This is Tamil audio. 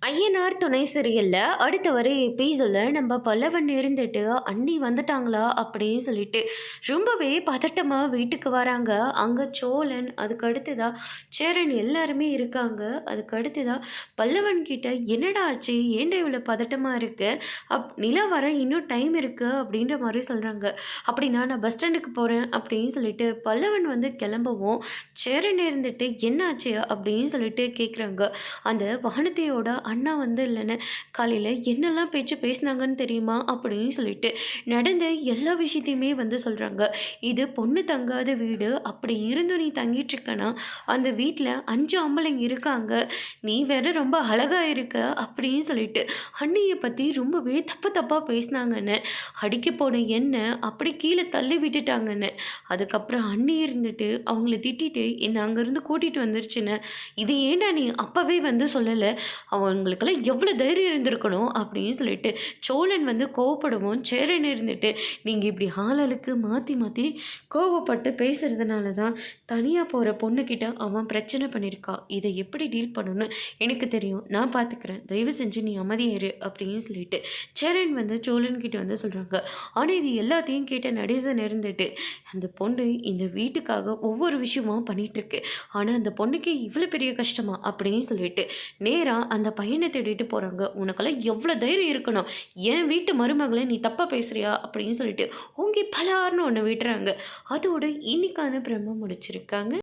ஐயனார் துணை சீரியல்ல அடுத்த வர எபிசோட்ல நம்ம பல்லவன் இருந்துட்டு அண்ணி வந்துட்டாங்களா அப்படின்னு சொல்லிட்டு ரொம்பவே பதட்டமா வீட்டுக்கு வராங்க. அங்க சோழன், அதுக்கு அடுத்ததா சேரன் எல்லாருமே இருக்காங்க. அதுக்கு அடுத்ததா பல்லவன் கிட்ட என்னடா ஆச்சு, ஏன்டா இவ்வளவு பதட்டமா இருக்கு, நிலா வர இன்னும் டைம் இருக்கு அப்படின்ற மாதிரி சொல்றாங்க. அப்படின்னா நான் பஸ் ஸ்டாண்டுக்கு போறேன் அப்படின்னு சொல்லிட்டு பல்லவன் வந்து கிளம்பவும் சேரன் இருந்துட்டு என்னாச்சு அப்படின்னு சொல்லிட்டு கேட்குறாங்க. அந்த வானத்தையோட அண்ணா வந்து இல்லைன்னு காலையில் என்னெல்லாம் பேச்சு பேசினாங்கன்னு தெரியுமா அப்படின்னு சொல்லிட்டு நடந்த எல்லா விஷயத்தையுமே வந்து சொல்கிறாங்க. இது பொண்ணு தங்காத வீடு, அப்படி இருந்தும் நீ தங்கிட்டு இருக்கனா அந்த வீட்டில் 5 ஆம்பளைங்க இருக்காங்க, நீ வேற ரொம்ப அழகாக இருக்க அப்படின்னு சொல்லிட்டு அண்ணியை பற்றி ரொம்பவே தப்பாக பேசினாங்கன்னு, அடிக்க போன எண்ணெய் அப்படி கீழே தள்ளி விட்டுட்டாங்கன்னு, அதுக்கப்புறம் அண்ணி இருந்துட்டு அவங்கள திட்டிட்டு என்னை அங்கேருந்து கூட்டிகிட்டு வந்துருச்சுன்னு, இது ஏண்டா நீ அப்போவே வந்து சொல்லலை, அவங்களுக்கெல்லாம் எவ்வளோ தைரியம் இருந்திருக்கணும் அப்படின்னு சொல்லிட்டு சோழன் வந்து கோவப்படவும் சேரன் இருந்துட்டு நீங்கள் இப்படி ஆளுக்கு மாற்றி மாற்றி கோவப்பட்டு பேசுறதுனால தான் தனியாக போகிற பொண்ணுக்கிட்ட அவன் பிரச்சனை பண்ணியிருக்கா, இதை எப்படி டீல் பண்ணணும்னு எனக்கு தெரியும், நான் பார்த்துக்கிறேன், தயவு செஞ்சு நீ அமைதியாரு அப்படின்னு சொல்லிட்டு சேரன் வந்து சோழன்கிட்ட வந்து சொல்கிறாங்க. ஆனால் இது எல்லாத்தையும் கேட்ட நடேசன் இருந்துட்டு அந்த பொண்ணு இந்த வீட்டுக்காக ஒவ்வொரு விஷயமும் பண்ணிகிட்ருக்கு, ஆனால் அந்த பொண்ணுக்கு இவ்வளோ பெரிய கஷ்டமா அப்படின்னு சொல்லிட்டு நேராக அந்த பையனை தேடிட்டு போகிறாங்க. உனக்கெல்லாம் எவ்வளோ தைரியம் இருக்கணும், என் வீட்டு மருமகளை நீ தப்பாக பேசுகிறியா அப்படின்னு சொல்லிட்டு ஓங்கி பலார்னு ஒன்று விட்டுறாங்க. அதோட இன்னைக்கான பிரம்ம முடிச்சிருக்காங்க.